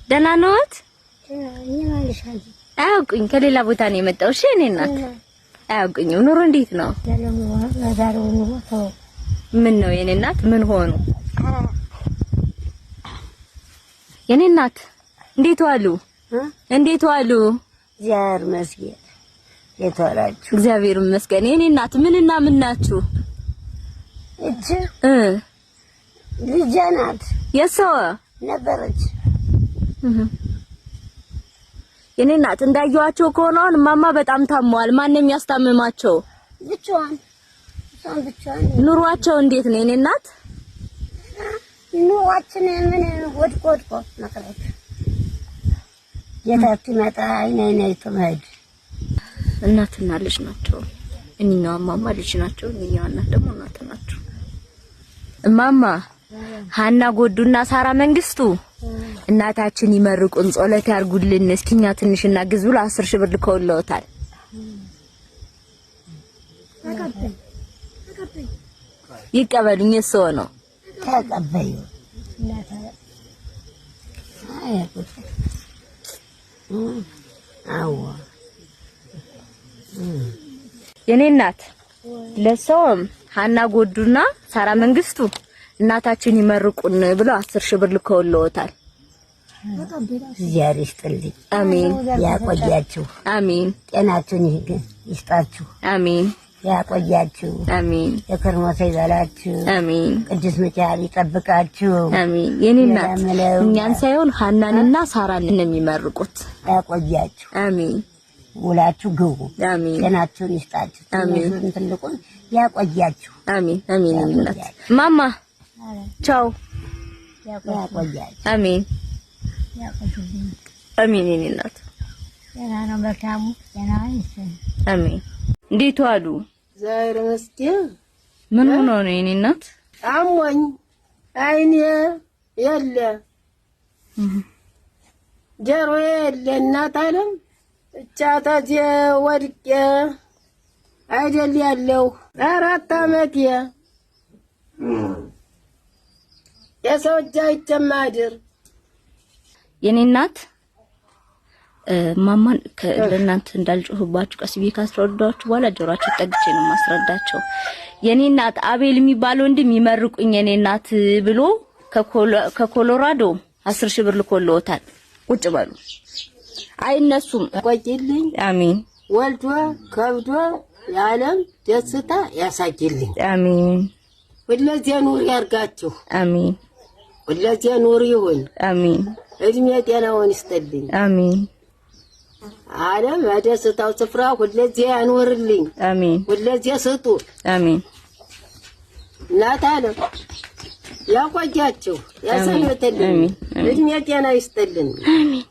ደህና ነዎት? አያውቁኝ ከሌላ ቦታ ነው የመጣው። እሺ እኔ እናት አያውቁኝ። ኑሮ እንዴት ነው? ምን ነው የኔ እናት ምን ሆኑ? የኔ እናት እንዴት ዋሉ? እንዴት ዋሉ? እግዚአብሔር ይመስገን። የተዋላችሁ እግዚአብሔር ይመስገን። የኔ እናት ምንና ምን ናችሁ? እቺ ልጅ ናት የሰው ነበረች። የኔ እናት እንዳያዋቸው ከሆነ ማማ በጣም ታሟል። ማን ነው የሚያስታምማቸው? ብቻዋን ኑሯቸው እንዴት ነው የኔ እናት? ኑሯችን ምን ወድቆ መቅረት የታች መጣ አይኔ ተመድ እናትና ልጅ ናቸው። እኛው ማማ ልጅ ናቸው። እኛው እናት ደግሞ እናት ናቸው። ማማ ሀና ጎዱና ሳራ መንግስቱ እናታችን ይመርቁን ጸሎት ያርጉልን። እስኪኛ ትንሽና ግዝብሉ 10 ሺህ ብር ልከውልዎታል። ይቀበሉኝ። እሰው ነው ተቀበዩ። የኔ እናት ለሰውም ሀና ጎዱና ሳራ መንግስቱ እናታችን ይመርቁን ብለው 10 ሺህ ብር ልከውልዎታል። እግዚአብሔር ይስጥልኝ። አሜን። ያቆያችሁ። አሜን። ጤናችሁን ይስጣችሁ። አሜን። ያቆያችሁ። አሜን። የከርሞ ሰይዛላችሁ። አሜን። ቅዱስ ሚካኤል ይጠብቃችሁ። አሜን። የኔ እናት እኛን ሳይሆን ሀናንና ሳራን ነው የሚመርቁት። ያቆያችሁ። አሜን። ውላችሁ ግቡ። አሜን። ጤናችሁን ይስጣችሁ። አሜን። ትልቁን ያቆያችሁ። አሜን። አሜን። እናት ማማ ቻው። ያቆያችሁ። አሜን። አሜን። የኔ እናት ያና መልካሙ ያና ይስን። አሜን። እንዴት ዋሉ? ዛሬ መስኪን ምን ሆኖ ነው የኔ እናት? አሞኝ አይኔ የለ ጀሮዬ የለ እናት አለም እጫታጄ ወድቄ አይደል ያለው 4 አመት የሰው እጅ አይጨማድር። የኔ እናት ማማን ለእናንተ እንዳልጮህባችሁ ቀስ ብዬ ካስረዳችሁ በኋላ ጆሮአችሁ ጠግቼ ነው ማስረዳቸው። የኔ እናት አቤል የሚባል ወንድም ይመርቁኝ የኔ እናት ብሎ ከኮሎራዶ 10 ሺህ ብር ልኮልዎታል። ቁጭ በሉ አይነሱም። ቆይልኝ። አሜን። ወልዶ ከብዶ የዓለም ደስታ ያሳጅልኝ። አሜን። ሁለዚህ ኑር ያርጋችሁ። አሜን። ሁለዚህ ኑር ይሁን። አሜን። እድሜ ጤናውን ይስጥልኝ። አሜን። ዓለም በደስታው ስፍራ ሁለዚህ ያኖርልኝ። አሜን። ሁለዚህ ስጡ። አሜን። እናት ዓለም ያቆያችሁ፣ ያሰንብትልኝ። እድሜ ጤና ይስጥልኝ። አሜን።